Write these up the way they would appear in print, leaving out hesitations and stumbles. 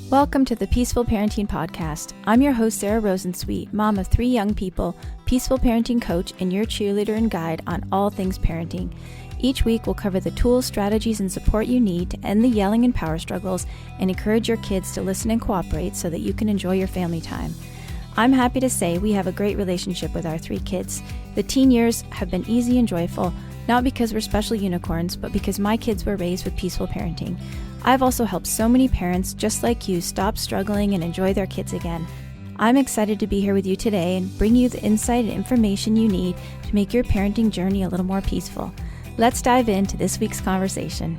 Welcome to the Peaceful Parenting Podcast. I'm your host, Sarah Rosensweet, mom of 3 young people, peaceful parenting coach, and your cheerleader and guide on all things parenting. Each week, we'll cover the tools, strategies, and support you need to end the yelling and power struggles and encourage your kids to listen and cooperate so that you can enjoy your family time. I'm happy to say we have a great relationship with our 3 kids. The teen years have been easy and joyful, not because we're special unicorns, but because my kids were raised with peaceful parenting. I've also helped so many parents just like you stop struggling and enjoy their kids again. I'm excited to be here with you today and bring you the insight and information you need to make your parenting journey a little more peaceful. Let's dive into this week's conversation.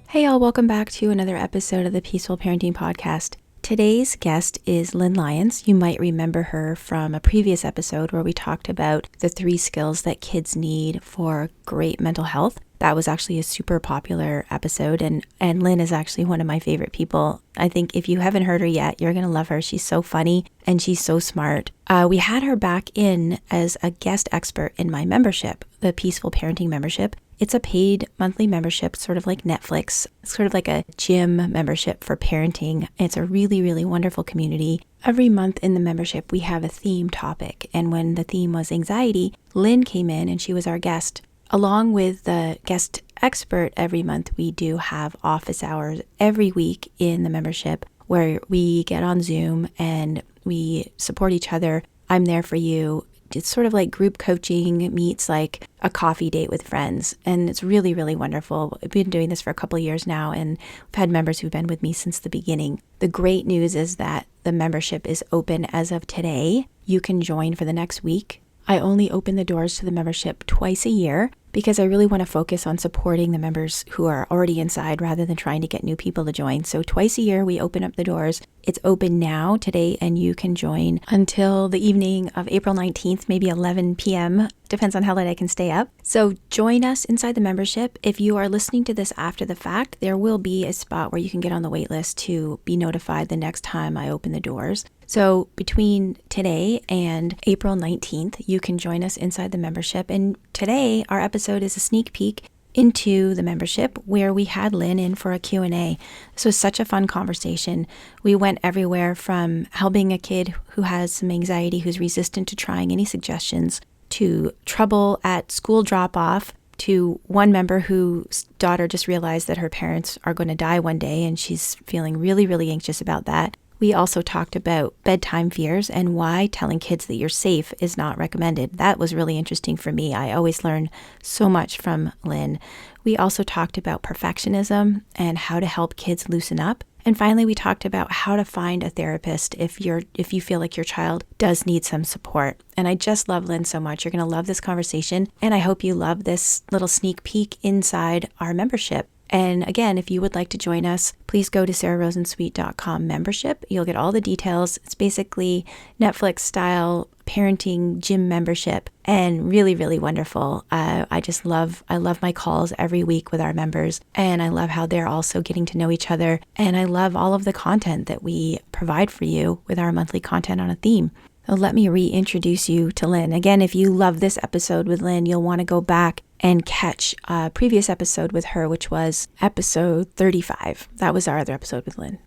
Hey y'all, welcome back to another episode of the Peaceful Parenting Podcast. Today's guest is Lynn Lyons. You might remember her from a previous episode where we talked about the 3 skills that kids need for great mental health. That was actually a super popular episode, and Lynn is actually one of my favorite people. I think if you haven't heard her yet, you're going to love her. She's so funny and she's so smart. We had her back in as a guest expert in my membership, the Peaceful Parenting membership. It's a paid monthly membership, sort of like Netflix. It's sort of like a gym membership for parenting. It's a really, really wonderful community. Every month in the membership, we have a theme topic. And when the theme was anxiety, Lynn came in and she was our guest. Along with the guest expert every month, we do have office hours every week in the membership where we get on Zoom and we support each other. I'm there for you. It's sort of like group coaching meets like a coffee date with friends. And it's really, really wonderful. I've been doing this for a couple of years now, and I've had members who've been with me since the beginning. The great news is that the membership is open as of today. You can join for the next week. I only open the doors to the membership twice a year because I really want to focus on supporting the members who are already inside rather than trying to get new people to join. So twice a year, we open up the doors. It's open now today, and you can join until the evening of April 19th, maybe 11 p.m. Depends on how late I can stay up. So join us inside the membership. If you are listening to this after the fact, there will be a spot where you can get on the wait list to be notified the next time I open the doors. So between today and April 19th, you can join us inside the membership. And today, our episode is a sneak peek into the membership where we had Lynn in for a Q&A. This was such a fun conversation. We went everywhere from helping a kid who has some anxiety, who's resistant to trying any suggestions, to trouble at school drop-off, to one member whose daughter just realized that her parents are going to die one day and she's feeling really, really anxious about that. We also talked about bedtime fears and why telling kids that you're safe is not recommended. That was really interesting for me. I always learn so much from Lynn. We also talked about perfectionism and how to help kids loosen up. And finally, we talked about how to find a therapist if you feel like your child does need some support. And I just love Lynn so much. You're going to love this conversation. And I hope you love this little sneak peek inside our membership. And again, if you would like to join us, please go to sarah-rosensweet.com membership. You'll get all the details. It's basically Netflix style parenting gym membership and really, really wonderful. I love my calls every week with our members, and I love how they're also getting to know each other. And I love all of the content that we provide for you with our monthly content on a theme. So let me reintroduce you to Lynn. Again, if you love this episode with Lynn, you'll want to go back and catch a previous episode with her, which was episode 35. That was our other episode with Lynn.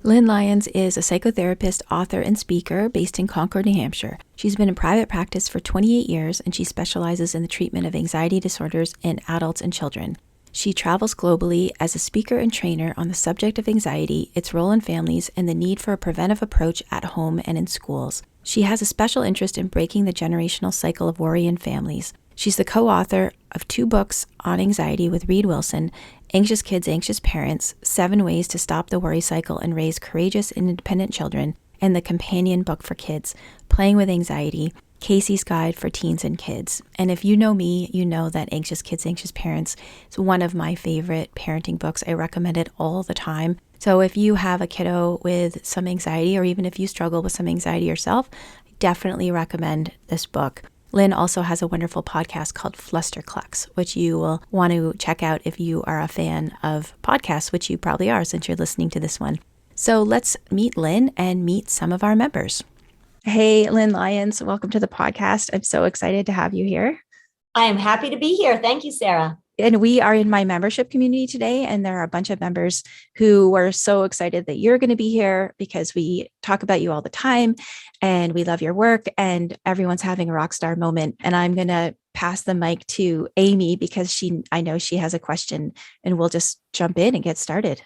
Lynn Lyons is a psychotherapist, author, and speaker based in Concord, New Hampshire. She's been in private practice for 28 years, and she specializes in the treatment of anxiety disorders in adults and children. She travels globally as a speaker and trainer on the subject of anxiety, its role in families, and the need for a preventive approach at home and in schools. She has a special interest in breaking the generational cycle of worry in families. She's the co-author of 2 books on anxiety with Reed Wilson, Anxious Kids, Anxious Parents, 7 Ways to Stop the Worry Cycle and Raise Courageous and Independent Children, and the companion book for kids, Playing with Anxiety, Casey's Guide for Teens and Kids. And if you know me, you know that Anxious Kids, Anxious Parents is one of my favorite parenting books. I recommend it all the time. So if you have a kiddo with some anxiety, or even if you struggle with some anxiety yourself, I definitely recommend this book. Lynn also has a wonderful podcast called Flusterclux, which you will want to check out if you are a fan of podcasts, which you probably are since you're listening to this one. So let's meet Lynn and meet some of our members. Hey, Lynn Lyons, welcome to the podcast. I'm so excited to have you here. I am happy to be here. Thank you, Sarah. And we are in my membership community today, and there are a bunch of members who were so excited that you're going to be here because we talk about you all the time and we love your work, and everyone's having a rock star moment. And I'm going to pass the mic to Amy because I know she has a question, and we'll just jump in and get started.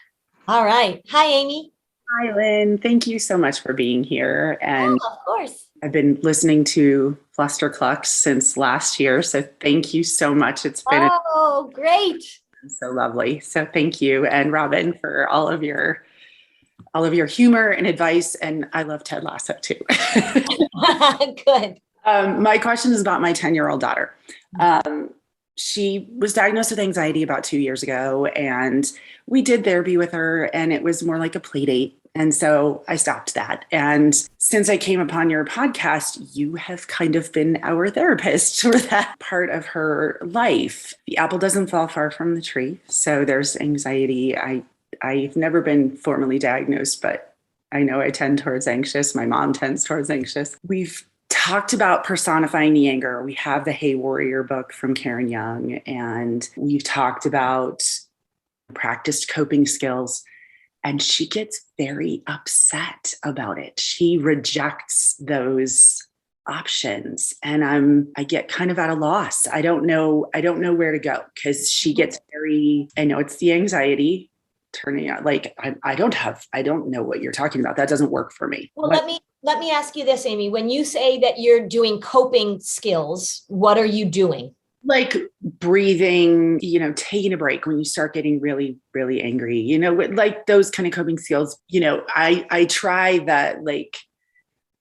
All right. Hi, Amy. Hi, Lynn. Thank you so much for being here. And of course. I've been listening to Flusterclux since last year. So thank you so much. It's been great. So lovely. So thank you. And Robin for all of your humor and advice. And I love Ted Lasso too. Good. My question is about my 10-year-old daughter. She was diagnosed with anxiety about 2 years ago, and we did therapy with her, and it was more like a play date. And so I stopped that. And since I came upon your podcast, you have kind of been our therapist for that part of her life. The apple doesn't fall far from the tree. So there's anxiety. I've never been formally diagnosed, but I know I tend towards anxious. My mom tends towards anxious. We've talked about personifying the anger. We have the Hey Warrior book from Karen Young, and we've talked about practiced coping skills. And she gets very upset about it. She rejects those options. And I get kind of at a loss. I don't know where to go because she gets I know it's the anxiety turning out like I don't know what you're talking about. That doesn't work for me. Well, let me ask you this, Amy. When you say that you're doing coping skills, what are you doing? Like breathing, taking a break when you start getting really, really angry, like those kind of coping skills. I try that. Like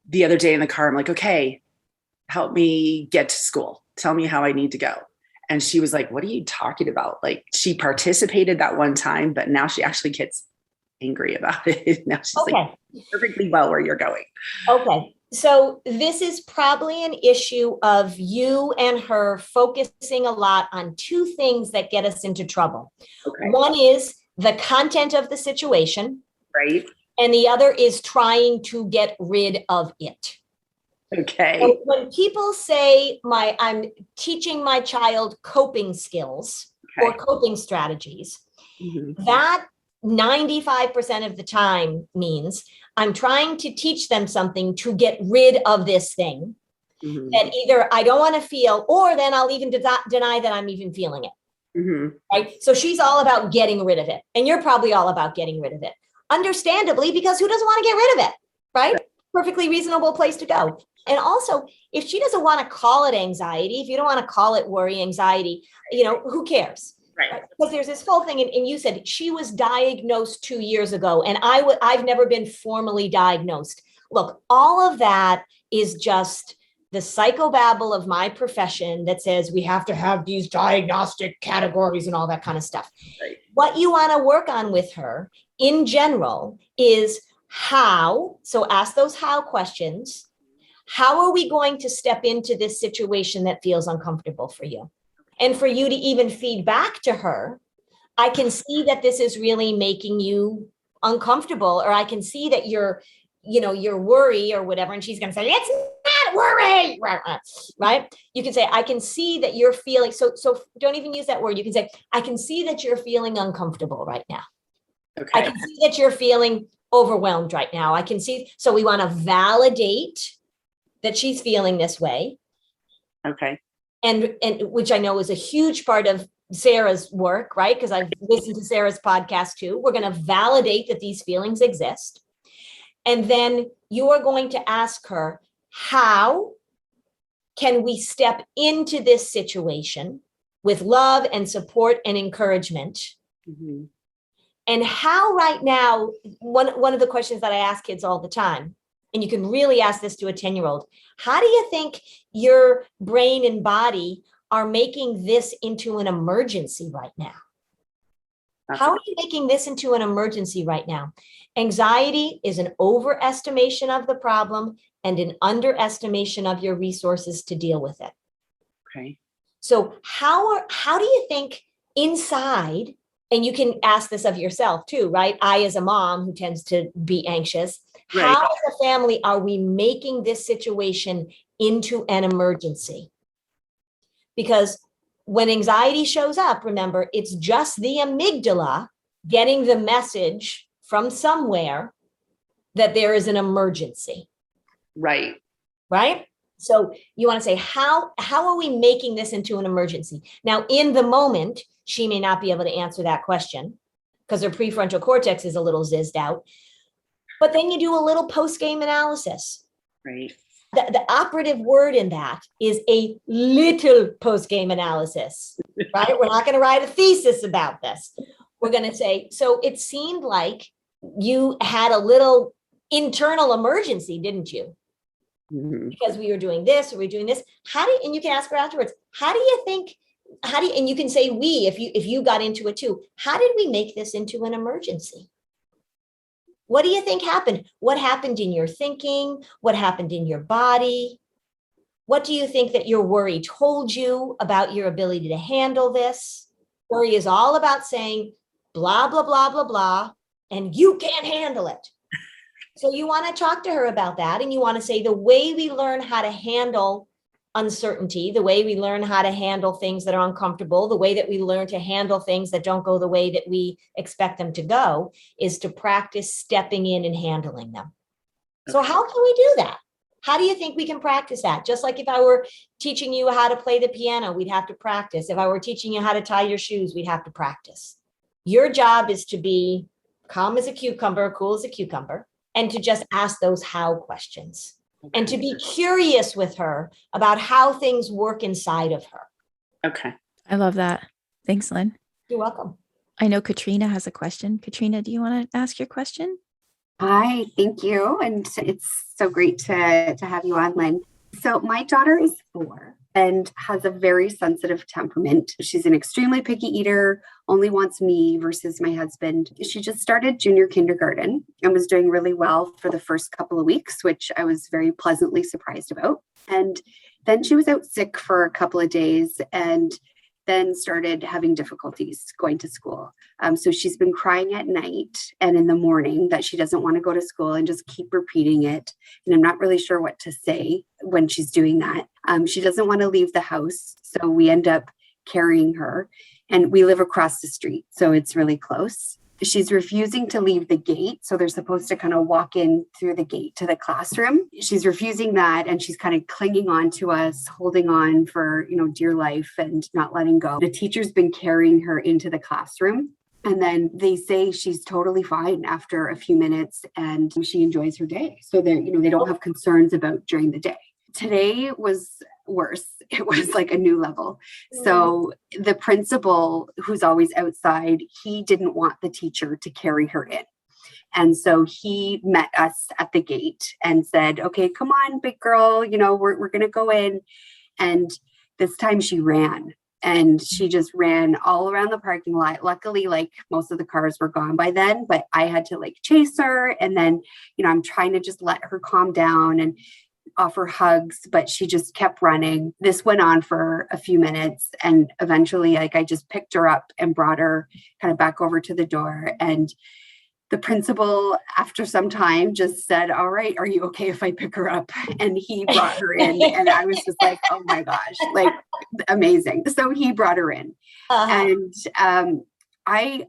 the other day in the car, I'm like, okay, help me get to school. Tell me how I need to go. And she was like, what are you talking about? Like she participated that one time, but now she actually gets angry about it. Now she's like, perfectly well where you're going. Okay. So this is probably an issue of you and her focusing a lot on two things that get us into trouble. Okay. One is the content of the situation. Right. And the other is trying to get rid of it. Okay. So when people say I'm teaching my child coping skills or coping strategies, that 95% of the time means I'm trying to teach them something to get rid of this thing that either I don't want to feel, or then I'll even deny that I'm even feeling it. Right. So she's all about getting rid of it. And you're probably all about getting rid of it. Understandably, because who doesn't want to get rid of it? Right. Perfectly reasonable place to go. And also, if she doesn't want to call it anxiety, if you don't want to call it worry, anxiety, who cares? Right. Because there's this whole thing. And you said she was diagnosed 2 years ago, and I've never been formally diagnosed. Look, all of that is just the psychobabble of my profession that says we have to have these diagnostic categories and all that kind of stuff. Right. What you want to work on with her in general is how. So ask those how questions. How are we going to step into this situation that feels uncomfortable for you? And for you to even feed back to her, I can see that this is really making you uncomfortable, or I can see that you're worry or whatever. And she's going to say, it's not worry, right? You can say, I can see that you're feeling, so don't even use that word. You can say, I can see that you're feeling uncomfortable right now. Okay. I can see that you're feeling overwhelmed right now. I can see, so we want to validate that she's feeling this way. Okay. And which I know is a huge part of Sarah's work, right? Because I've listened to Sarah's podcast too. We're going to validate that these feelings exist. And then you are going to ask her, how can we step into this situation with love and support and encouragement? And how right now, one of the questions that I ask kids all the time, and you can really ask this to a 10-year-old, how do you think your brain and body are making this into an emergency right now? How are you making this into an emergency right now? Anxiety is an overestimation of the problem and an underestimation of your resources to deal with it. Okay. So how do you think inside, and you can ask this of yourself too, right? I, as a mom who tends to be anxious, right. How as a family are we making this situation into an emergency? Because when anxiety shows up, remember, it's just the amygdala getting the message from somewhere that there is an emergency. Right. Right? So you want to say, how are we making this into an emergency? Now, in the moment, she may not be able to answer that question because her prefrontal cortex is a little zizzed out. But then you do a little post-game analysis. Right. The operative word in that is a little post-game analysis, right? We're not going to write a thesis about this. We're going to say, so it seemed like you had a little internal emergency, didn't you? Mm-hmm. Because we were doing this, or we were doing this. And you can ask her afterwards, and you can say we, if you got into it too, how did we make this into an emergency? What do you think happened? What happened in your thinking? What happened in your body? What do you think that your worry told you about your ability to handle this? Worry is all about saying blah, blah, blah, blah, blah, and you can't handle it. So you want to talk to her about that. And you want to say the way we learn how to handle uncertainty, the way we learn how to handle things that are uncomfortable, the way that we learn to handle things that don't go the way that we expect them to go is to practice stepping in and handling them. So how can we do that? How do you think we can practice that? Just like if I were teaching you how to play the piano, we'd have to practice. If I were teaching you how to tie your shoes, we'd have to practice. Your job is to be calm as a cucumber, cool as a cucumber, and to just ask those how questions. And to be curious with her about how things work inside of her. Okay. I love that. Thanks, Lynn. You're welcome. I know Katrina has a question. Katrina, do you want to ask your question? Hi, thank you. And it's so great to have you on, Lynn. So my daughter is 4 and has a very sensitive temperament. She's an extremely picky eater, only wants me versus my husband. She just started junior kindergarten and was doing really well for the first couple of weeks, which I was very pleasantly surprised about. And then she was out sick for a couple of days and then started having difficulties going to school. So she's been crying at night and in the morning that she doesn't want to go to school and just keep repeating it. And I'm not really sure what to say when she's doing that. She doesn't want to leave the house. So we end up carrying her and we live across the street. So it's really close. She's refusing to leave the gate. So they're supposed to kind of walk in through the gate to the classroom. She's refusing that. And she's kind of clinging on to us, holding on for, dear life and not letting go. The teacher's been carrying her into the classroom. And then they say she's totally fine after a few minutes and she enjoys her day. So they don't have concerns about during the day. Today was worse. It was like a new level. So the principal, who's always outside, he didn't want the teacher to carry her in. And so he met us at the gate and said, okay, come on, big girl, we're going to go in. And this time she ran. And she just ran all around the parking lot. Luckily, most of the cars were gone by then, but I had to chase her. And then, I'm trying to just let her calm down and offer hugs, but she just kept running. This went on for a few minutes. And eventually, I just picked her up and brought her kind of back over to the door. And the principal, after some time, just said, all right, are you okay if I pick her up? And he brought her in. And I was just like, oh my gosh, amazing. So he brought her in. And I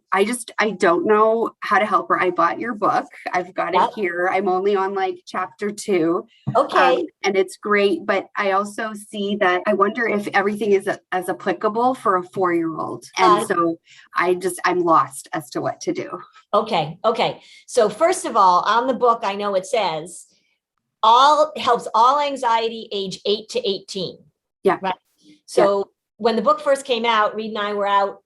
don't know how to help her. I bought your book. I've got it here. I'm only on chapter 2. Okay. And it's great. But I also see that I wonder if everything is as applicable for a 4-year-old. And so I'm lost as to what to do. Okay. So first of all, on the book, I know it says helps all anxiety age 8 to 18. Yeah. Right. So when the book first came out, Reed and I were out,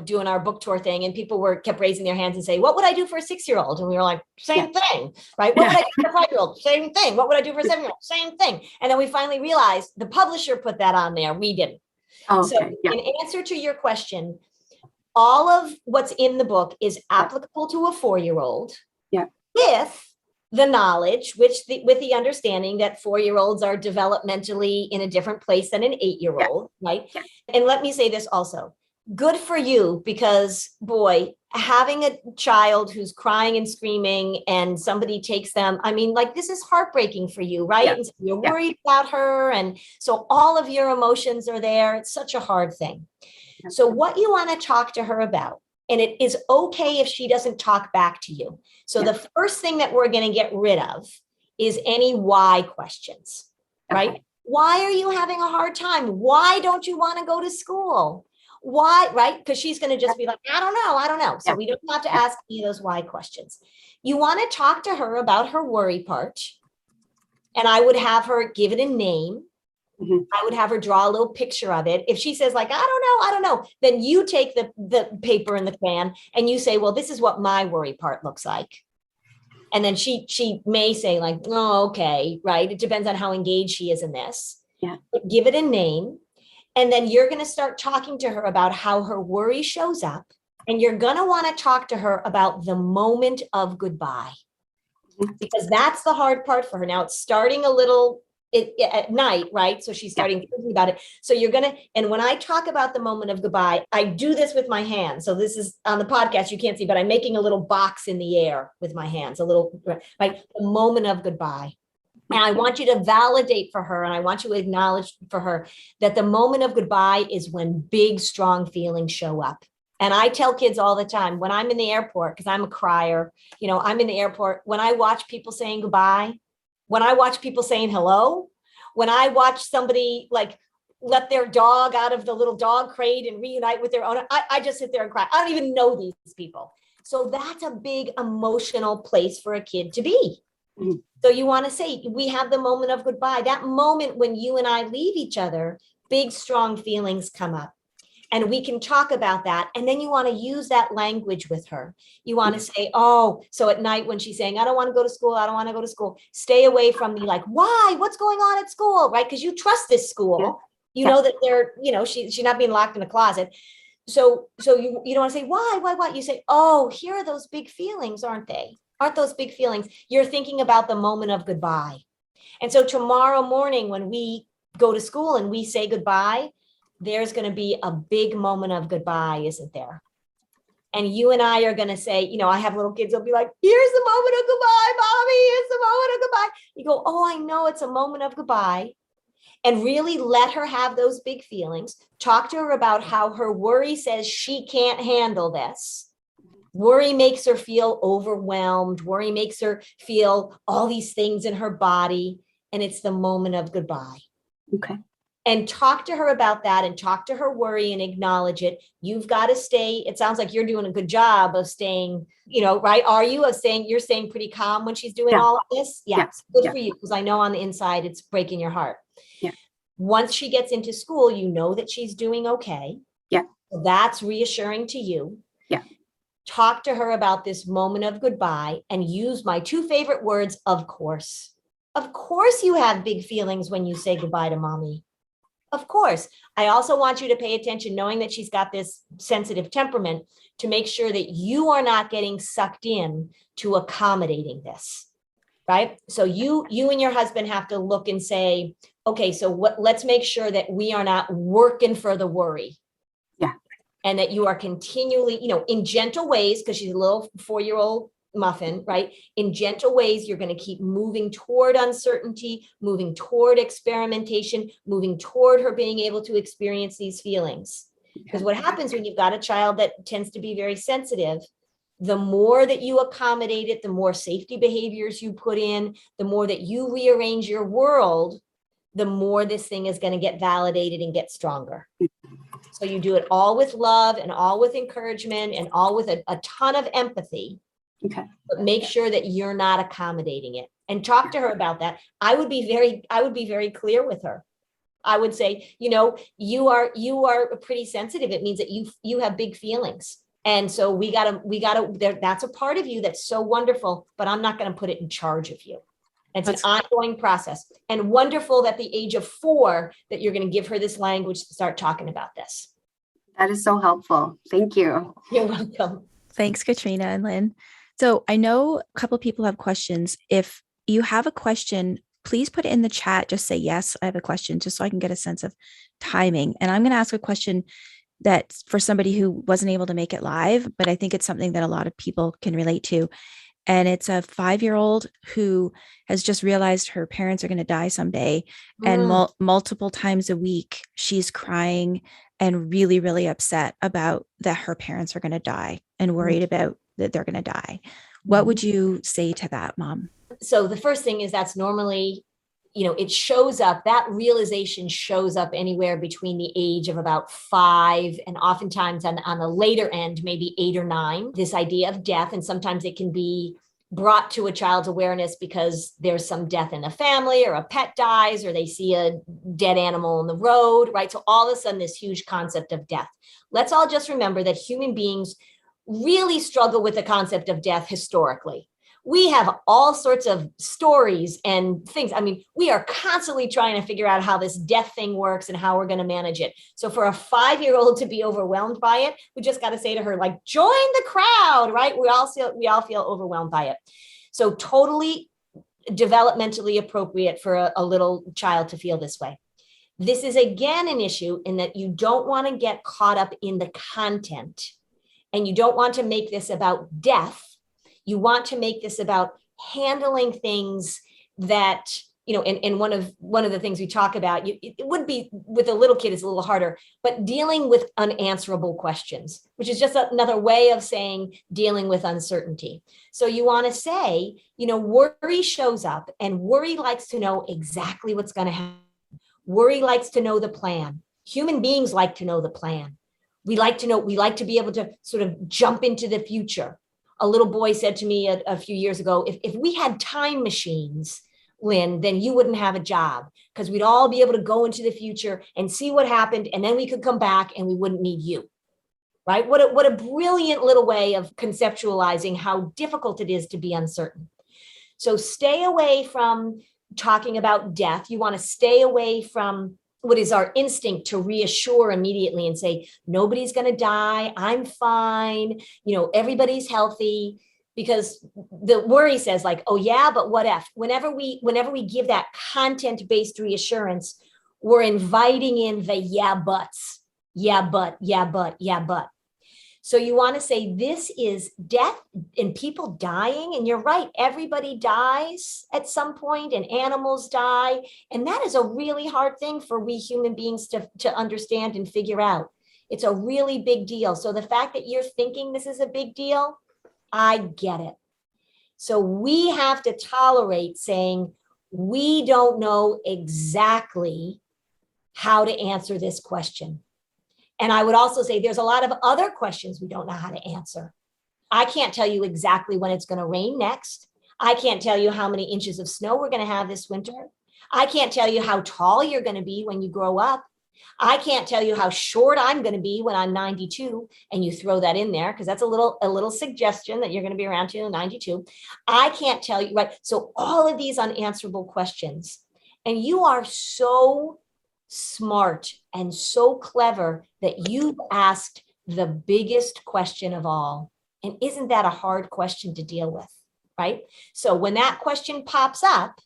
doing our book tour thing, and people kept raising their hands and say, what would I do for a 6-year-old? And we were like, same thing, right? What would I do for a 5-year-old? Same thing. What would I do for a 7-year-old? Same thing. And then we finally realized the publisher put that on there. We didn't. Okay. So in answer to your question, all of what's in the book is applicable to a 4-year-old. Yeah. With the knowledge, with the understanding that 4-year-olds are developmentally in a different place than an 8-year-old, right? Yeah. And let me say this also. good for you, because boy, having a child who's crying and screaming and somebody takes them, I mean, like, this is heartbreaking for you, right? And so you're worried about her. And so all of your emotions are there. It's such a hard thing. So what you want to talk to her about, and it is okay if she doesn't talk back to you. So the first thing that we're going to get rid of is any why questions, right? Why are you having a hard time? Why don't you want to go to school? Why, right? Because she's going to just be like, I don't know. So we don't have to ask any of those why questions. You want to talk to her about her worry part. And I would have her give it a name. I would have her draw a little picture of it. If she says like, I don't know, then you take the paper and the crayon and you say, well, this is what my worry part looks like. And then she may say like, oh, okay, right. It depends on how engaged she is in this. But give it a name. And then you're going to start talking to her about how her worry shows up. And you're going to want to talk to her about the moment of goodbye, because that's the hard part for her. Now it's starting a little at night, right? So she's starting thinking about it. So you're going to, and when I talk about the moment of goodbye, I do this with my hands. So this is on the podcast, you can't see, but I'm making a little box in the air with my hands, a little, like the moment of goodbye. And I want you to validate for her, and I want you to acknowledge for her that the moment of goodbye is when big, strong feelings show up. And I tell kids all the time, when I'm in the airport, because I'm a crier, I'm in the airport, when I watch people saying goodbye, when I watch people saying hello, when I watch somebody like let their dog out of the little dog crate and reunite with their owner, I just sit there and cry. I don't even know these people. So that's a big emotional place for a kid to be. So you want to say, we have the moment of goodbye, that moment when you and I leave each other, big, strong feelings come up. And we can talk about that. And then you want to use that language with her. You want to say, oh, so at night when she's saying, I don't want to go to school, I don't want to go to school, stay away from the like, why? What's going on at school? Right? Because you trust this school. You know that they're, she's not being locked in a closet. So you don't want to say, why? You say, oh, here are those big feelings, aren't they? Aren't those big feelings? You're thinking about the moment of goodbye. And so tomorrow morning, when we go to school and we say goodbye, there's going to be a big moment of goodbye, isn't there? And you and I are going to say, I have little kids, they'll be like, here's the moment of goodbye, mommy, here's the moment of goodbye. You go, oh, I know it's a moment of goodbye. And really let her have those big feelings. Talk to her about how her worry says she can't handle this. Worry makes her feel overwhelmed. Worry makes her feel all these things in her body. And it's the moment of goodbye. Okay. And talk to her about that, and talk to her worry and acknowledge it. You've got to stay. It sounds like you're doing a good job of staying, right? Are you you're staying pretty calm when she's doing all of this? Yes. Good for you. Because I know on the inside, it's breaking your heart. Yeah. Once she gets into school, you know that she's doing okay. Yeah. So that's reassuring to you. Yeah. Talk to her about this moment of goodbye and use my two favorite words, of course. Of course you have big feelings when you say goodbye to mommy. Of course. I also want you to pay attention, knowing that she's got this sensitive temperament, to make sure that you are not getting sucked in to accommodating this, right? So you and your husband have to look and say, okay, so let's make sure that we are not working for the worry. Yeah. And that you are continually, in gentle ways, because she's a little 4-year-old muffin, right? In gentle ways, you're going to keep moving toward uncertainty, moving toward experimentation, moving toward her being able to experience these feelings. Because what happens when you've got a child that tends to be very sensitive, the more that you accommodate it, the more safety behaviors you put in, the more that you rearrange your world, the more this thing is going to get validated and get stronger. So you do it all with love and all with encouragement and all with a ton of empathy. Okay. But make sure that you're not accommodating it, and talk to her about that. I would be very clear with her. I would say, you are pretty sensitive. It means that you have big feelings. And so we gotta, that's a part of you that's so wonderful, but I'm not going to put it in charge of you. It's an ongoing process, and wonderful that the age of 4 that you're going to give her this language to start talking about this. That is so helpful. Thank you. You're welcome. Thanks, Katrina and Lynn. So I know a couple of people have questions. If you have a question, please put it in the chat. Just say, yes, I have a question, just so I can get a sense of timing. And I'm going to ask a question that for somebody who wasn't able to make it live, but I think it's something that a lot of people can relate to. And it's a 5-year-old who has just realized her parents are going to die someday. And multiple times a week, she's crying and really, really upset about that her parents are going to die and worried about that they're going to die. What would you say to that, Mom? So the first thing is that's normally, it shows up, that realization shows up anywhere between the age of about 5 and oftentimes on the later end, maybe 8 or 9, this idea of death. And sometimes it can be brought to a child's awareness because there's some death in the family or a pet dies or they see a dead animal on the road, right? So all of a sudden, this huge concept of death. Let's all just remember that human beings really struggle with the concept of death historically. We have all sorts of stories and things. I mean, we are constantly trying to figure out how this death thing works and how we're going to manage it. So for a 5-year-old to be overwhelmed by it, we just got to say to her, like, join the crowd, right? We all feel overwhelmed by it. So totally developmentally appropriate for a little child to feel this way. This is again an issue in that you don't want to get caught up in the content and you don't want to make this about death. You want to make this about handling things that, and one of the things we talk about, it would be with a little kid, it's a little harder, but dealing with unanswerable questions, which is just another way of saying dealing with uncertainty. So you want to say, worry shows up and worry likes to know exactly what's going to happen. Worry likes to know the plan. Human beings like to know the plan. We like to be able to sort of jump into the future. A little boy said to me a few years ago, if we had time machines, Lynn, then you wouldn't have a job because we'd all be able to go into the future and see what happened. And then we could come back and we wouldn't need you, right? What a brilliant little way of conceptualizing how difficult it is to be uncertain. So stay away from talking about death. You want to stay away from what is our instinct to reassure immediately and say, nobody's going to die. I'm fine. Everybody's healthy, because the worry says like, oh yeah, but what if? Whenever we give that content-based reassurance, we're inviting in the yeah, buts. Yeah, but, yeah, but, yeah, but. So you want to say this is death and people dying. And you're right. Everybody dies at some point and animals die. And that is a really hard thing for we human beings to understand and figure out. It's a really big deal. So the fact that you're thinking this is a big deal, I get it. So we have to tolerate saying, we don't know exactly how to answer this question. And I would also say there's a lot of other questions we don't know how to answer. I can't tell you exactly when it's going to rain next. I can't tell you how many inches of snow we're going to have this winter. I can't tell you how tall you're going to be when you grow up. I can't tell you how short I'm going to be when I'm 92. And you throw that in there because that's a little suggestion that you're going to be around to 92. I can't tell you, right? So all of these unanswerable questions. And you are so smart and so clever that you've asked the biggest question of all. And isn't that a hard question to deal with, right? So when that question pops up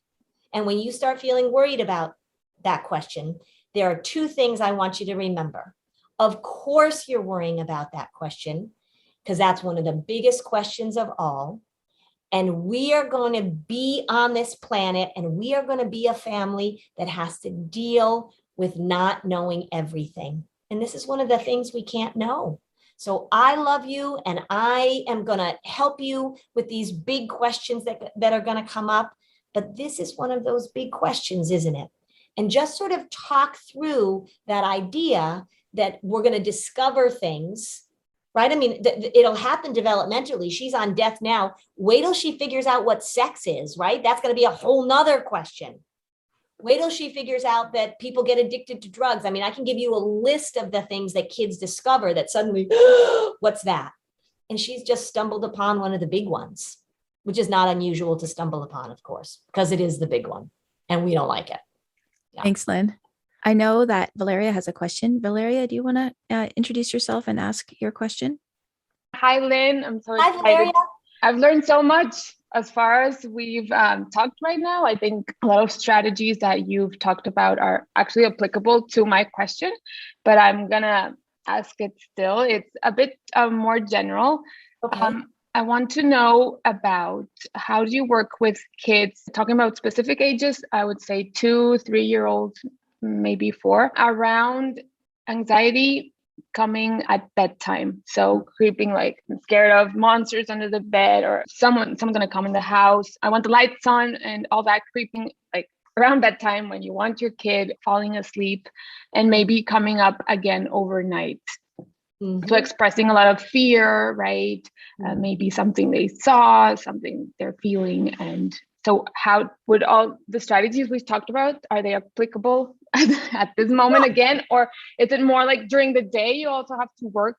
and when you start feeling worried about that question, there are 2 things I want you to remember. Of course, you're worrying about that question because that's one of the biggest questions of all. And we are going to be on this planet and we are going to be a family that has to deal with not knowing everything. And this is one of the things we can't know. So I love you and I am going to help you with these big questions that are going to come up. But this is one of those big questions, isn't it? And just sort of talk through that idea that we're going to discover things, right? I mean, it'll happen developmentally. She's on death now. Wait till she figures out what sex is, right? That's going to be a whole nother question. Wait till she figures out that people get addicted to drugs. I mean, I can give you a list of the things that kids discover that suddenly, what's that? And she's just stumbled upon one of the big ones, which is not unusual to stumble upon, of course, because it is the big one and we don't like it. Yeah. Thanks, Lynn. I know that Valeria has a question. Valeria, do you want to introduce yourself and ask your question? Hi, Lynn. I'm so excited. Hi, Valeria. I've learned so much as far as we've talked right now. I think a lot of strategies that you've talked about are actually applicable to my question, but I'm going to ask it still. It's a bit more general. Okay. I want to know about how do you work with kids, talking about specific ages, I would say 2, 3-year-olds, maybe 4, around anxiety coming at bedtime. So creeping, like I'm scared of monsters under the bed, or someone's gonna come in the house. I want the lights on and all that, creeping like around bedtime when you want your kid falling asleep, and maybe coming up again overnight. So expressing a lot of fear, right? Maybe something they saw, something they're feeling. And so how would all the strategies we've talked about, are they applicable at this moment again? Or is it more like during the day you also have to work,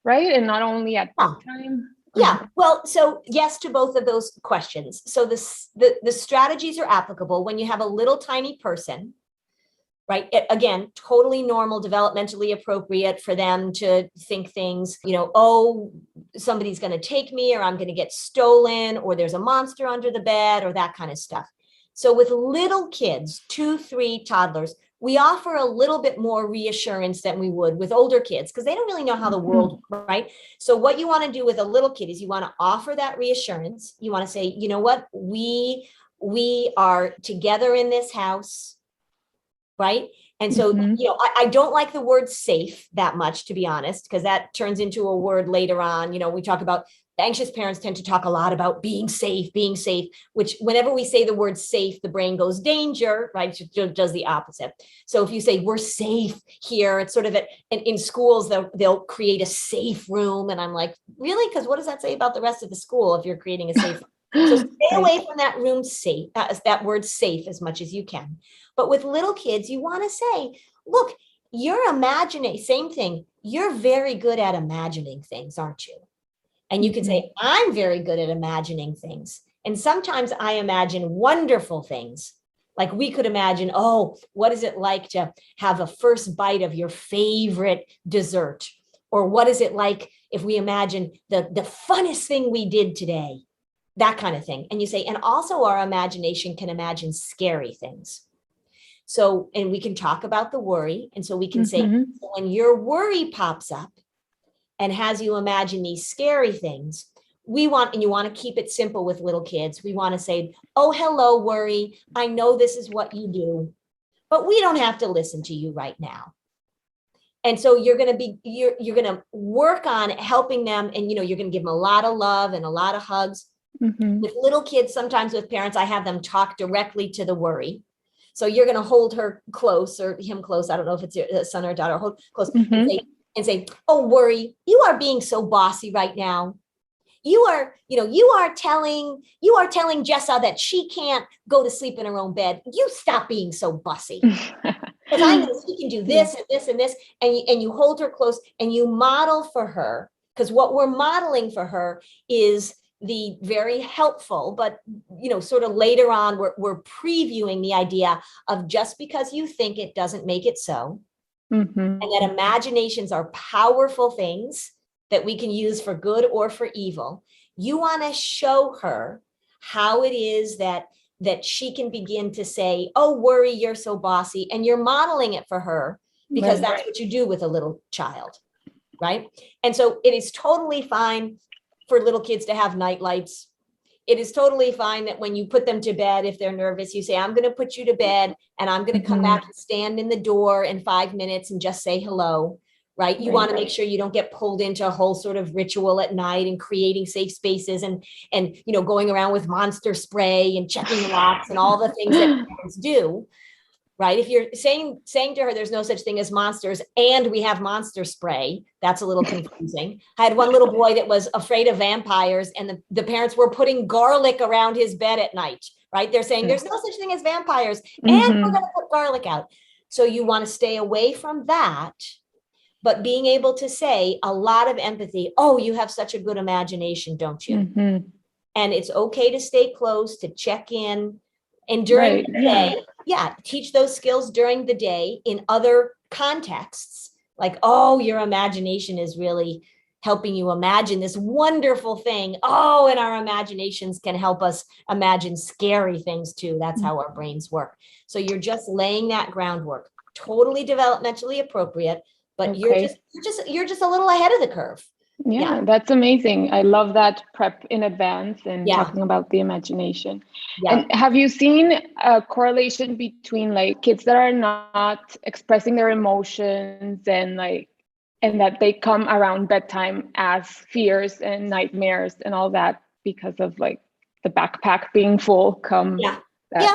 right? And not only at bedtime? Yeah, well, so yes to both of those questions. So the strategies are applicable when you have a little tiny person, right? Again, totally normal, developmentally appropriate for them to think things, oh, somebody's going to take me, or I'm going to get stolen, or there's a monster under the bed, or that kind of stuff. So with little kids, 2, 3 toddlers, we offer a little bit more reassurance than we would with older kids, because they don't really know how the world, right? So what you want to do with a little kid is you want to offer that reassurance. You want to say, you know what, we are together in this house. Right. And so, I don't like the word safe that much, to be honest, because that turns into a word later on. We talk about, anxious parents tend to talk a lot about being safe, which whenever we say the word safe, the brain goes danger, right? It does the opposite. So if you say we're safe here, it's sort of in schools, they'll create a safe room. And I'm like, really? Because what does that say about the rest of the school if you're creating a safe room? So stay away from that room safe, that word safe, as much as you can. But with little kids, you want to say, look, you're imagining, same thing. You're very good at imagining things, aren't you? And you can say, I'm very good at imagining things. And sometimes I imagine wonderful things. Like we could imagine, oh, what is it like to have a first bite of your favorite dessert? Or what is it like if we imagine the funnest thing we did today? That kind of thing. And you say, and also our imagination can imagine scary things. So, and we can talk about the worry. And so we can say, when your worry pops up and has you imagine these scary things, you want to keep it simple with little kids. We want to say, oh, hello, worry. I know this is what you do, but we don't have to listen to you right now. And so you're going to work on helping them. And, you're going to give them a lot of love and a lot of hugs. With little kids, sometimes with parents, I have them talk directly to the worry. So you're going to hold her close, or him close. I don't know if it's your son or daughter. Hold close and say, oh, worry, you are being so bossy right now. You are telling Jessa that she can't go to sleep in her own bed. You stop being so bossy. Because I know she can do this and this and this. And you hold her close and you model for her. Because what we're modeling for her is the very helpful, but, sort of later on, we're previewing the idea of just because you think it doesn't make it so. And that imaginations are powerful things that we can use for good or for evil. You want to show her how it is that she can begin to say, oh, worry, you're so bossy. And you're modeling it for her because that's what you do with a little child. Right. And so it is totally fine for little kids to have night lights. It is totally fine that when you put them to bed, if they're nervous, you say, I'm going to put you to bed and I'm going to come back and stand in the door in 5 minutes and just say hello, right? You want to make sure you don't get pulled into a whole sort of ritual at night and creating safe spaces and going around with monster spray and checking locks and all the things that parents do. Right. If you're saying to her, there's no such thing as monsters and we have monster spray, that's a little confusing. I had one little boy that was afraid of vampires and the parents were putting garlic around his bed at night. Right. They're saying there's no such thing as vampires and we're going to put garlic out. So you want to stay away from that. But being able to say a lot of empathy. Oh, you have such a good imagination, don't you? And it's okay to stay close, to check in. And during the day, teach those skills during the day in other contexts, like, oh, your imagination is really helping you imagine this wonderful thing. Oh, and our imaginations can help us imagine scary things too. That's how our brains work. So you're just laying that groundwork, totally developmentally appropriate, but Okay. you're just a little ahead of the curve. Yeah, that's amazing. I love that prep in advance and Yeah. talking about the imagination. Yeah. And have you seen a correlation between like kids that are not expressing their emotions and that they come around bedtime as fears and nightmares and all that because of like the backpack being full come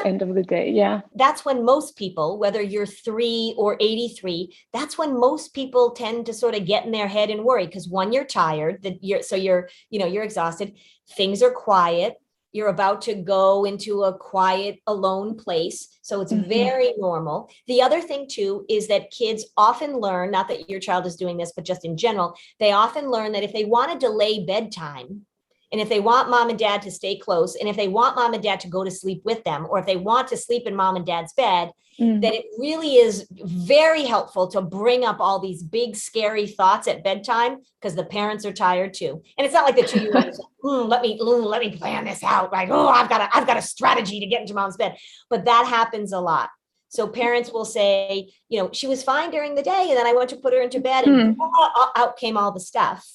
end of the day? Yeah. That's when most people, whether you're 3 or 83, that's when most people tend to sort of get in their head and worry, because one, you're tired, you're exhausted, things are quiet, you're about to go into a quiet, alone place. So it's very normal. The other thing too is that kids often learn, not that your child is doing this, but just in general, they often learn that if they want to delay bedtime, and if they want mom and dad to stay close, and if they want mom and dad to go to sleep with them, or if they want to sleep in mom and dad's bed, that it really is very helpful to bring up all these big, scary thoughts at bedtime, because the parents are tired too. And it's not like the 2-year-olds, let me plan this out. Right? Oh, I've got a strategy to get into mom's bed. But that happens a lot. So parents will say, she was fine during the day, and then I went to put her into bed, and out came all the stuff.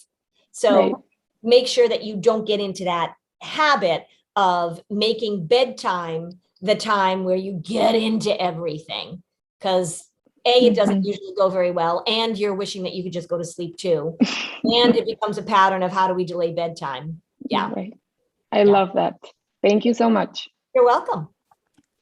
So make sure that you don't get into that habit of making bedtime the time where you get into everything, because it doesn't usually go very well, and you're wishing that you could just go to sleep too, and it becomes a pattern of how do we delay bedtime. Right. I love that. Thank you so much. You're welcome.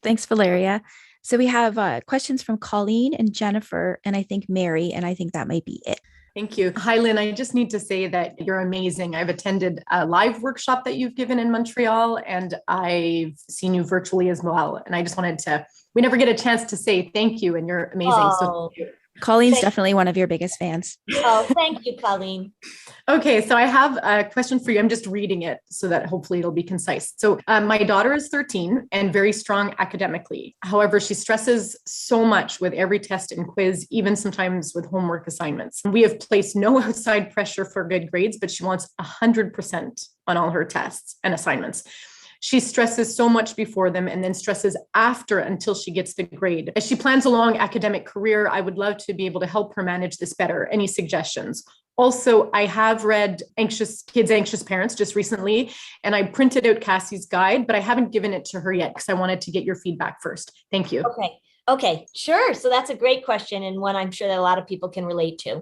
Thanks, Valeria. So we have questions from Colleen and Jennifer, and I think Mary, and I think that might be it. Thank you. Hi, Lynn. I just need to say that you're amazing. I've attended a live workshop that you've given in Montreal, and I've seen you virtually as well. And I just wanted to, we never get a chance to say thank you, and you're amazing. So Colleen's definitely one of your biggest fans. Oh, thank you, Colleen. Okay, so I have a question for you. I'm just reading it so that hopefully it'll be concise. So my daughter is 13 and very strong academically. However, she stresses so much with every test and quiz, even sometimes with homework assignments. We have placed no outside pressure for good grades, but she wants 100% on all her tests and assignments. She stresses so much before them and then stresses after until she gets the grade. As she plans a long academic career, I would love to be able to help her manage this better. Any suggestions? Also, I have read Anxious Parents just recently, and I printed out Cassie's guide, but I haven't given it to her yet because I wanted to get your feedback first. Thank you. Okay, sure. So that's a great question, and one I'm sure that a lot of people can relate to.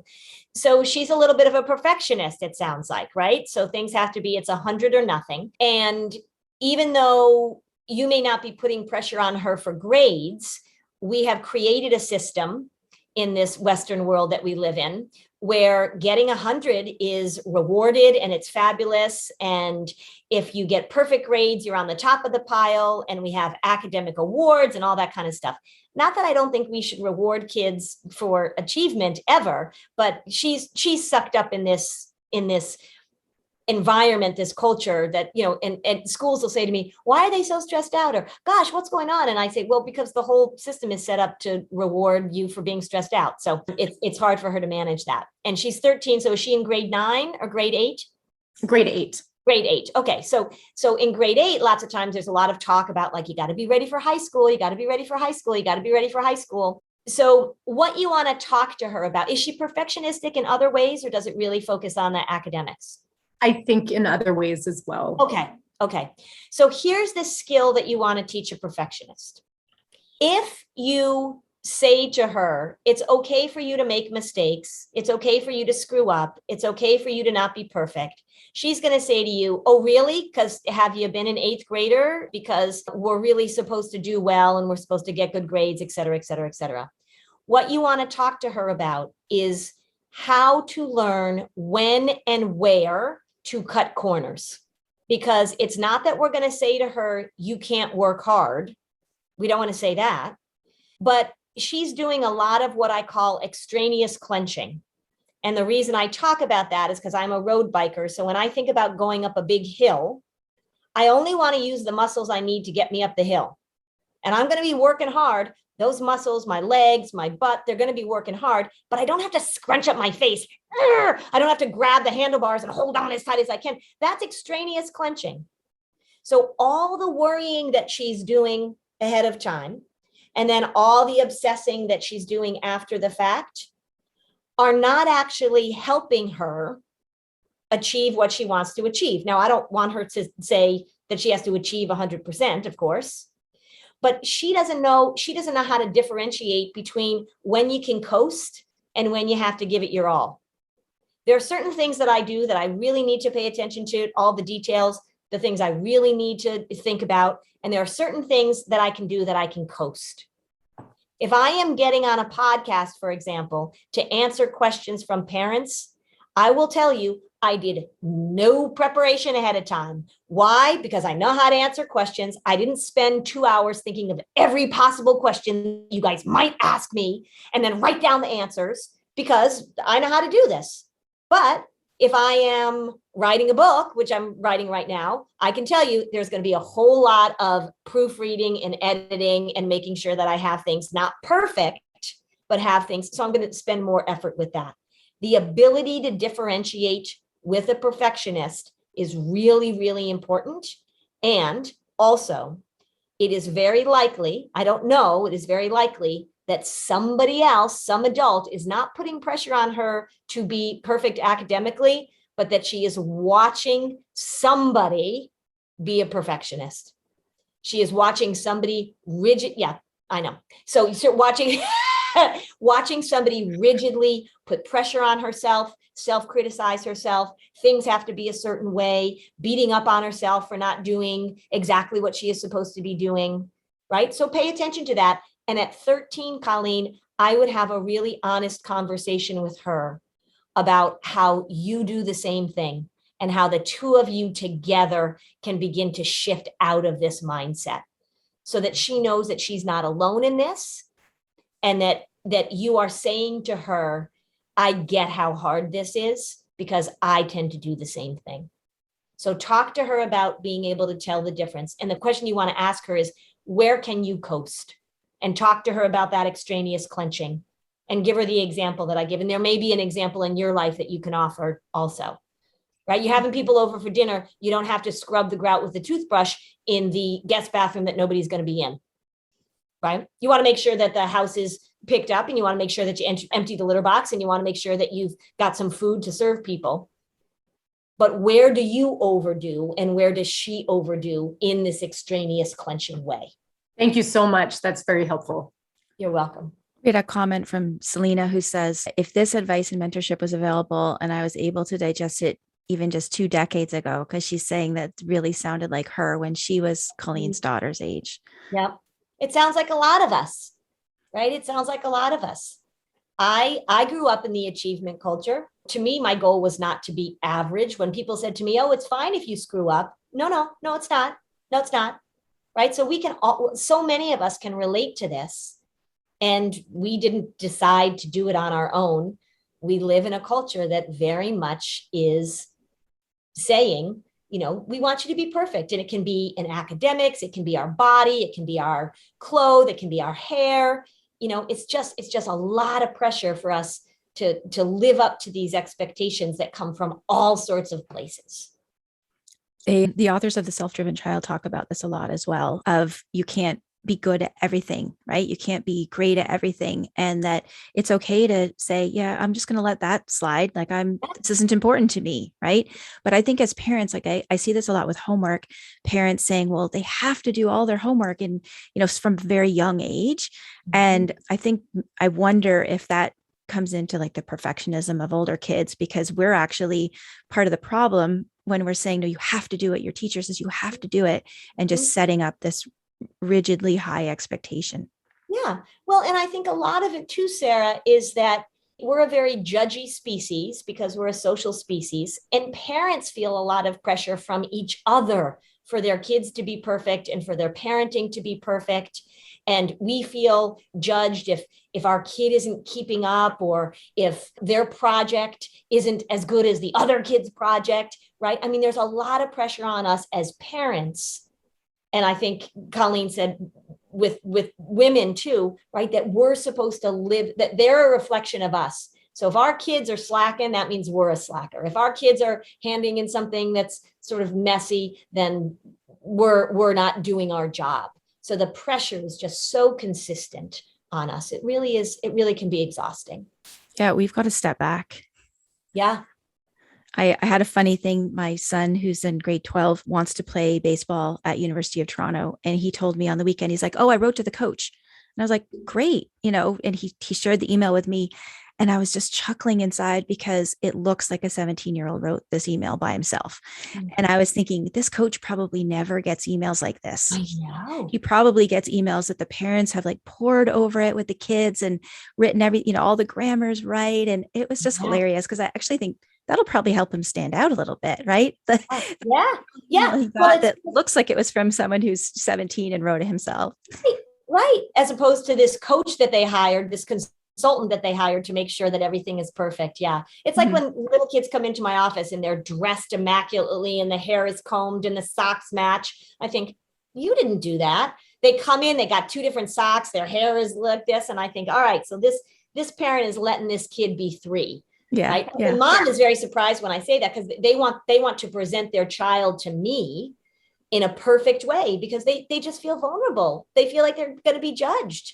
So she's a little bit of a perfectionist, it sounds like, right? So things have to be, it's 100 or nothing. And even though you may not be putting pressure on her for grades, we have created a system in this Western world that we live in where getting 100 is rewarded and it's fabulous. And if you get perfect grades, you're on the top of the pile, and we have academic awards and all that kind of stuff. Not that I don't think we should reward kids for achievement ever, but she's sucked up in this environment, this culture that, and schools will say to me, why are they so stressed out? Or gosh, what's going on? And I say, well, because the whole system is set up to reward you for being stressed out. So it's hard for her to manage that. And she's 13. So is she in grade 9 or grade 8? Grade 8. Grade 8. Okay. So in grade 8, lots of times there's a lot of talk about like, you got to be ready for high school. You got to be ready for high school. You got to be ready for high school. So what you want to talk to her about, is she perfectionistic in other ways, or does it really focus on the academics? I think in other ways as well. Okay. So here's the skill that you want to teach a perfectionist. If you say to her, it's okay for you to make mistakes, it's okay for you to screw up, it's okay for you to not be perfect, she's going to say to you, oh, really? Because have you been an 8th grader? Because we're really supposed to do well and we're supposed to get good grades, et cetera, et cetera, et cetera. What you want to talk to her about is how to learn when and where to cut corners, because it's not that we're going to say to her, you can't work hard. We don't want to say that, but she's doing a lot of what I call extraneous clenching. And the reason I talk about that is because I'm a road biker. So when I think about going up a big hill, I only want to use the muscles I need to get me up the hill. And I'm going to be working hard. Those muscles, my legs, my butt, they're going to be working hard, but I don't have to scrunch up my face. I don't have to grab the handlebars and hold on as tight as I can. That's extraneous clenching. So all the worrying that she's doing ahead of time, and then all the obsessing that she's doing after the fact, are not actually helping her achieve what she wants to achieve. Now, I don't want her to say that she has to achieve 100%, of course, but she doesn't know how to differentiate between when you can coast and when you have to give it your all. There are certain things that I do that I really need to pay attention to, all the details, the things I really need to think about. And there are certain things that I can do that I can coast. If I am getting on a podcast, for example, to answer questions from parents, I will tell you, I did no preparation ahead of time. Why? Because I know how to answer questions. I didn't spend 2 hours thinking of every possible question you guys might ask me and then write down the answers, because I know how to do this. But if I am writing a book, which I'm writing right now, I can tell you there's going to be a whole lot of proofreading and editing and making sure that I have things not perfect, but have things. So I'm going to spend more effort with that. The ability to differentiate with a perfectionist is really, really important. And also, it is very likely, I don't know, it is very likely that somebody else, some adult, is not putting pressure on her to be perfect academically, but that she is watching somebody be a perfectionist. She is watching somebody rigid. Yeah, I know. So watching, watching somebody rigidly put pressure on herself, self-criticize herself, things have to be a certain way, beating up on herself for not doing exactly what she is supposed to be doing, right? So pay attention to that. And at 13, Colleen, I would have a really honest conversation with her about how you do the same thing and how the two of you together can begin to shift out of this mindset so that she knows that she's not alone in this, and that you are saying to her, I get how hard this is because I tend to do the same thing. So talk to her about being able to tell the difference. And the question you want to ask her is, where can you coast? And talk to her about that extraneous clenching and give her the example that I give. And there may be an example in your life that you can offer also, right? You're having people over for dinner. You don't have to scrub the grout with the toothbrush in the guest bathroom that nobody's going to be in, right? You want to make sure that the house is picked up, and you want to make sure that you empty the litter box, and you want to make sure that you've got some food to serve people. But where do you overdo and where does she overdo in this extraneous clenching way? Thank you so much. That's very helpful. You're welcome. We had a comment from Selena who says, if this advice and mentorship was available and I was able to digest it even just 2 decades ago, because she's saying that really sounded like her when she was Colleen's daughter's age. Yep. It sounds like a lot of us, right? It sounds like a lot of us. I grew up in the achievement culture. To me, my goal was not to be average. When people said to me, oh, it's fine if you screw up. No, it's not. No, it's not. Right. So so many of us can relate to this. And we didn't decide to do it on our own. We live in a culture that very much is saying, we want you to be perfect. And it can be in academics, it can be our body, it can be our clothes, it can be our hair. It's just a lot of pressure for us to live up to these expectations that come from all sorts of places. The authors of The Self-Driven Child talk about this a lot as well, of you can't be good at everything, right? You can't be great at everything. And that it's okay to say, yeah, I'm just going to let that slide. Like this isn't important to me. Right. But I think as parents, like I see this a lot with homework, parents saying, well, they have to do all their homework and, from a very young age. And I wonder if that comes into like the perfectionism of older kids, because we're actually part of the problem when we're saying, no, you have to do it. Your teacher says you have to do it, and just setting up this rigidly high expectation. Yeah. Well, and I think a lot of it too, Sarah, is that we're a very judgy species because we're a social species, and parents feel a lot of pressure from each other for their kids to be perfect and for their parenting to be perfect. And we feel judged if our kid isn't keeping up, or if their project isn't as good as the other kid's project, right? I mean, there's a lot of pressure on us as parents. And I think Colleen said with women too, right? That we're supposed to live, that they're a reflection of us. So if our kids are slacking, that means we're a slacker. If our kids are handing in something that's sort of messy, then we're not doing our job. So the pressure is just so consistent on us. It really can be exhausting. Yeah, we've got to step back. Yeah. I had a funny thing. My son, who's in grade 12, wants to play baseball at University of Toronto. And he told me on the weekend, he's like, oh, I wrote to the coach. And I was like, great, and he shared the email with me. And I was just chuckling inside because it looks like a 17-year-old wrote this email by himself. And I was thinking, this coach probably never gets emails like this. I know. He probably gets emails that the parents have like poured over it with the kids and written all the grammar's right. And it was just hilarious because I actually think that'll probably help him stand out a little bit, right? Yeah. He got that looks like it was from someone who's 17 and wrote it himself. Right. As opposed to this coach that they hired, this consultant that they hired to make sure that everything is perfect. Yeah. It's like when little kids come into my office and they're dressed immaculately and the hair is combed and the socks match. I think, you didn't do that. They come in, they got 2 different socks, their hair is like this. And I think, all right, so this parent is letting this kid be 3. Yeah. Right? Yeah. The mom is very surprised when I say that, because they want to present their child to me in a perfect way, because they just feel vulnerable. They feel like they're going to be judged.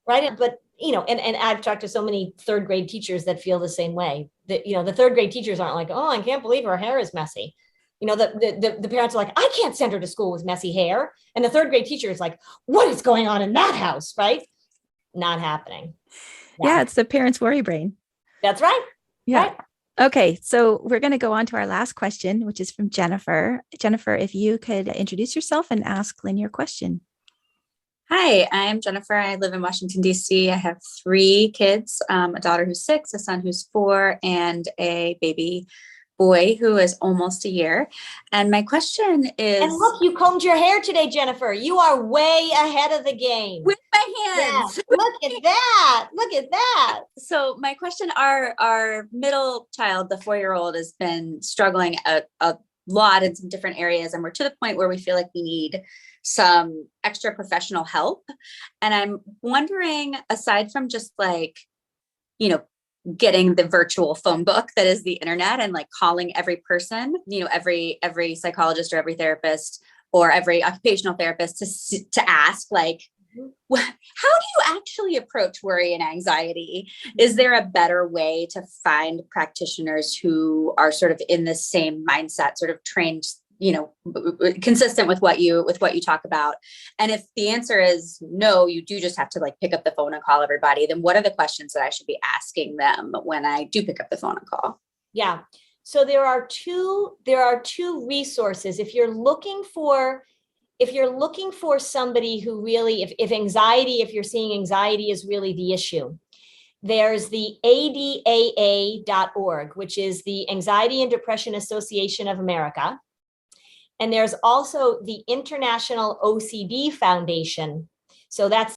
Right. But, and I've talked to so many 3rd grade teachers that feel the same way. That, the 3rd grade teachers aren't like, oh, I can't believe her hair is messy. The parents are like, I can't send her to school with messy hair. And the 3rd grade teacher is like, what is going on in that house? Right. Not happening. Yeah. It's the parents' worry brain. That's right. Yeah. Right. Okay. So we're going to go on to our last question, which is from Jennifer. Jennifer, if you could introduce yourself and ask Lynn your question. Hi, I'm Jennifer. I live in Washington, D.C. I have 3 kids, a daughter who's 6, a son who's 4, and a baby boy who is almost a year. And my question is... And look, you combed your hair today, Jennifer. You are way ahead of the game. With my hands. Yeah. Look at that. Look at that. So my question, our middle child, the 4-year-old, has been struggling a lot in some different areas. And we're to the point where we feel like we need some extra professional help. And I'm wondering, aside from just like, getting the virtual phone book that is the internet and like calling every person, every psychologist or every therapist or every occupational therapist to ask like, how do you actually approach worry and anxiety? Is there a better way to find practitioners who are sort of in the same mindset, sort of trained, consistent with what you talk about? And if the answer is no, you do just have to like pick up the phone and call everybody, then what are the questions that I should be asking them when I do pick up the phone and call? Yeah. So there are two resources. If you're looking for somebody who really, if you're seeing anxiety is really the issue, there's the ADAA.org, which is the Anxiety and Depression Association of America. And there's also the International OCD Foundation. So that's